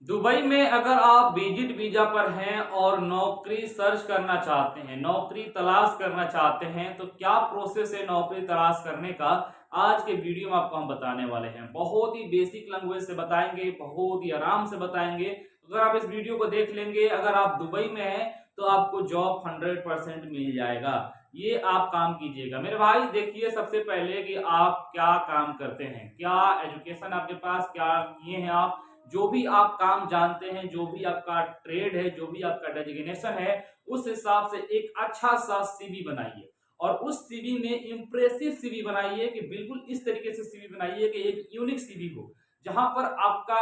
Dubai में अगर आप विजिट वीजा पर हैं और नौकरी सर्च करना चाहते हैं, नौकरी तलाश करना चाहते हैं, तो क्या प्रोसेस है नौकरी तलाश करने का, आज के वीडियो में आपको हम बताने वाले हैं। बहुत ही बेसिक लैंग्वेज से बताएंगे, बहुत ही आराम से बताएंगे। अगर आप इस वीडियो को देख लेंगे, अगर आप दुबई में हैं तो आपको जॉब 100% मिल जाएगा। ये आप काम कीजिएगा मेरे भाई। देखिए, सबसे पहले कि आप क्या काम करते हैं, क्या एजुकेशन आपके पास, क्या किए हैं आप, जो भी आप काम जानते हैं, जो भी आपका ट्रेड है, जो भी आपका डेजिग्नेशन है, उस हिसाब से एक अच्छा सा सीवी बनाइए। और उस सीवी में इंप्रेसिव सीवी बनाइए कि बिल्कुल इस तरीके से सीवी बनाइए कि एक यूनिक सीवी हो, जहां पर आपका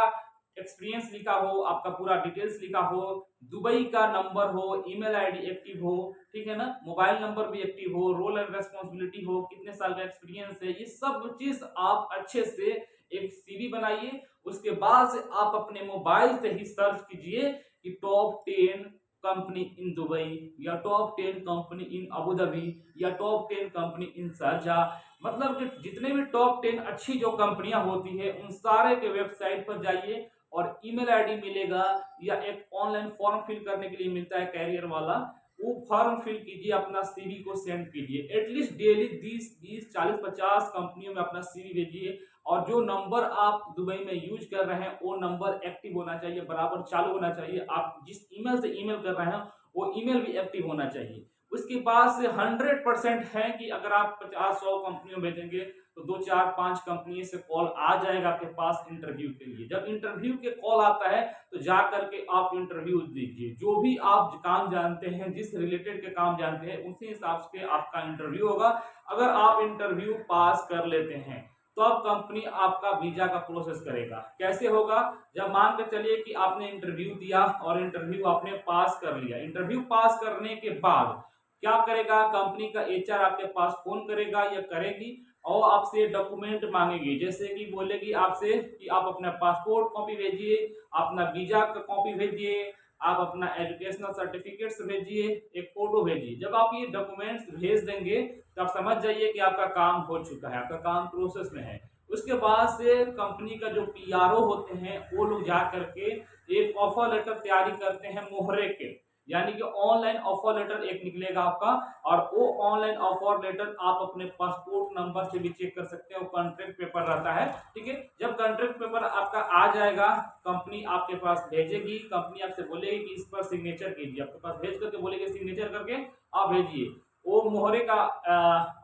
एक्सपीरियंस लिखा हो, आपका पूरा डिटेल्स लिखा हो, दुबई का नंबर हो, ईमेल आईडी एक्टिव हो, ठीक है ना, मोबाइल नंबर भी एक्टिव हो, रोल एंड रेस्पॉन्सिबिलिटी हो, कितने साल का एक्सपीरियंस है, ये सब चीज आप अच्छे से एक सीवी बनाइए। उसके बाद से आप अपने मोबाइल से ही सर्च कीजिए कि टॉप 10 कंपनी इन दुबई, या टॉप 10 कंपनी इन अबू धाबी, या टॉप 10 कंपनी इन शारजाह। मतलब कि जितने भी टॉप 10 अच्छी जो कंपनियां होती है, उन सारे के वेबसाइट पर जाइए और ईमेल आईडी मिलेगा, या एक ऑनलाइन फॉर्म फिल करने के लिए मिलता है कैरियर वाला, वो फॉर्म फिल कीजिए, अपना सीवी को सेंड कीजिए। एटलीस्ट डेली 20 20 40 50 कंपनियों में अपना सीवी भेजिए। और जो नंबर आप दुबई में यूज कर रहे हैं, वो नंबर एक्टिव होना चाहिए, बराबर चालू होना चाहिए। आप जिस ईमेल से ईमेल कर रहे हैं, वो ईमेल भी एक्टिव होना चाहिए। उसके बाद से 100% है कि अगर आप 50 100 कंपनियों भेजेंगे तो 2 4 5 कंपनी से कॉल आ जाएगा आपके पास इंटरव्यू के लिए। जब इंटरव्यू के कॉल आता है तो जा करके आप इंटरव्यू दीजिए। जो भी आप काम जानते हैं, जिस रिलेटेड के काम जानते हैं, उसी हिसाब से आपका इंटरव्यू होगा। अगर आप इंटरव्यू पास कर लेते हैं तो अब कंपनी आपका वीजा का प्रोसेस करेगा। कैसे होगा? जब मान कर चलिए कि आपने इंटरव्यू दिया और इंटरव्यू आपने पास कर लिया। इंटरव्यू पास करने के बाद क्या करेगा? कंपनी का एचआर आपके पास फोन करेगा या करेगी और आपसे डॉक्यूमेंट मांगेगी। जैसे कि बोलेगी आपसे कि आप अपना पासपोर्ट कॉपी भेजिए, अपना वीजा का कॉपी भेजिए, आप अपना एजुकेशनल सर्टिफिकेट्स भेजिए, एक फोटो भेजिए। जब आप ये डॉक्यूमेंट्स भेज देंगे तो आप समझ जाइए कि आपका काम हो चुका है, आपका काम प्रोसेस में है। उसके बाद से कंपनी का जो पीआरओ होते हैं, वो लोग जा करके एक ऑफर लेटर तैयारी करते हैं मोहरे के, यानी कि ऑनलाइन ऑफर लेटर एक निकलेगा आपका। और वो ऑनलाइन ऑफर लेटर आप अपने पासपोर्ट नंबर से भी चेक कर सकते हैं, वो कॉन्ट्रैक्ट पेपर रहता है, ठीक है। जब कॉन्ट्रैक्ट पेपर आपका आ जाएगा, कंपनी आपके पास भेजेगी, कंपनी आपसे बोलेगी कि इस पर सिग्नेचर कीजिए, आपके पास भेज करके बोलेगी सिग्नेचर करके आप भेजिए। वो मोहरे का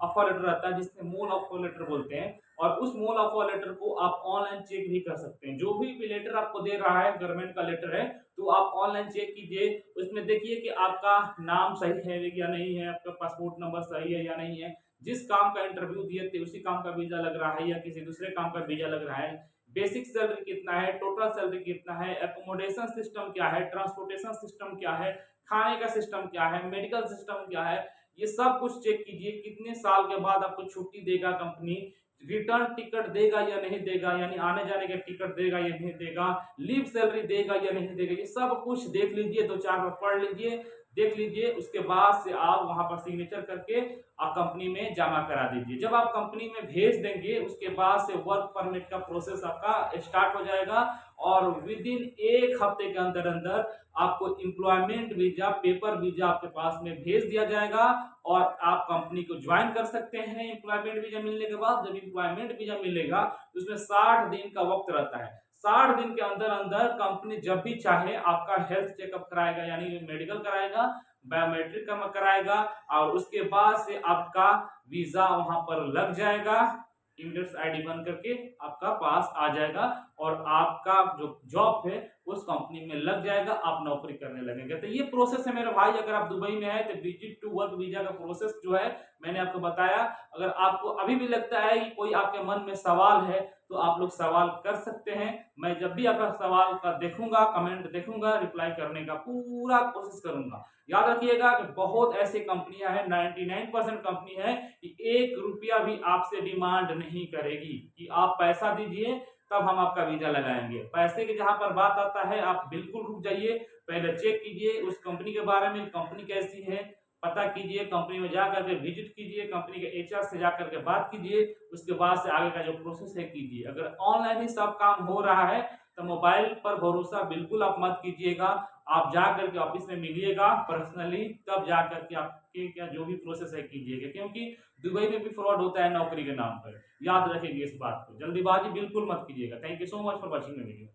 ऑफर लेटर रहता है, जिससे मूल ऑफर लेटर बोलते हैं। और उस मूल ऑफर लेटर को आप ऑनलाइन चेक भी कर सकते हैं। जो भी लेटर आपको दे रहा है, गवर्नमेंट का लेटर है, तो आप ऑनलाइन चेक कीजिए। उसमें देखिए कि आपका नाम सही है या नहीं है, आपका पासपोर्ट नंबर सही है या नहीं है, जिस काम का इंटरव्यू दिए थे उसी काम का वीजा लग रहा है या किसी दूसरे काम का वीजा लग रहा है, बेसिक सैलरी कितना है, टोटल सैलरी कितना है, एकोमोडेशन सिस्टम क्या है, ट्रांसपोर्टेशन सिस्टम क्या है, खाने का सिस्टम क्या है, मेडिकल सिस्टम क्या है, ये सब कुछ चेक कीजिए। कितने साल के बाद आपको छुट्टी देगा कंपनी, रिटर्न टिकट देगा या नहीं देगा, यानी आने जाने का टिकट देगा या नहीं देगा, लीव सैलरी देगा या नहीं देगा, ये सब कुछ देख लीजिए, 2 4 बार पढ़ लीजिए, देख लीजिए। उसके बाद से आप वहां पर सिग्नेचर करके आप कंपनी में जमा करा दीजिए। जब आप कंपनी में भेज देंगे, उसके बाद से वर्क परमिट का प्रोसेस आपका स्टार्ट हो जाएगा। और विद इन 1 हफ्ते के अंदर अंदर आपको एम्प्लॉयमेंट वीजा, पेपर वीजा आपके पास में भेज दिया जाएगा और आप कंपनी को ज्वाइन कर सकते हैं। एम्प्लॉयमेंट वीजा मिलने के बाद, जब एम्प्लॉयमेंट वीजा मिलेगा तो उसमें 60 दिन का वक्त रहता है। 60 दिन के अंदर अंदर कंपनी जब भी चाहे आपका हेल्थ चेकअप कराएगा, यानी मेडिकल कराएगा, बायोमेट्रिक कराएगा, और उसके बाद से आपका वीजा वहां पर लग जाएगा, इमिग्रेट्स आईडी बन करके आपका पास आ जाएगा और आपका जो जॉब है उस कंपनी में लग जाएगा, आप नौकरी करने लगेंगे। तो ये प्रोसेस है मेरे भाई। अगर आप दुबई में है तो विजिट टू वर्क वीजा का प्रोसेस जो है मैंने आपको बताया। अगर आपको अभी भी लगता है कि कोई आपके मन में सवाल है तो आप लोग सवाल कर सकते हैं। मैं जब भी आपका सवाल का देखूंगा, कमेंट देखूंगा, रिप्लाई करने का पूरा कोशिश करूंगा। याद रखिएगा कि बहुत ऐसी कंपनियां हैं, 99% कंपनी है कि 1 रुपया भी आपसे डिमांड नहीं करेगी कि आप पैसा दीजिए तब हम आपका वीजा लगाएंगे। पैसे की जहां पर बात आता है, आप बिल्कुल रुक जाइए, पहले चेक कीजिए उस कंपनी के बारे में, कंपनी कैसी है पता कीजिए, कंपनी में जाकर के विजिट कीजिए, कंपनी के एचआर से जाकर के बात कीजिए, उसके बाद से आगे का जो प्रोसेस है कीजिए। अगर ऑनलाइन ही सब काम हो रहा है तो मोबाइल पर भरोसा बिल्कुल आप मत कीजिएगा। आप जा करके ऑफिस में मिलिएगा पर्सनली, तब जा करके आपके क्या जो भी प्रोसेस है कीजिएगा, क्योंकि दुबई में भी फ्रॉड होता है नौकरी के नाम पर। याद रखेंगे इस बात को, जल्दीबाजी बिल्कुल मत कीजिएगा। Thank you so much for watching the video.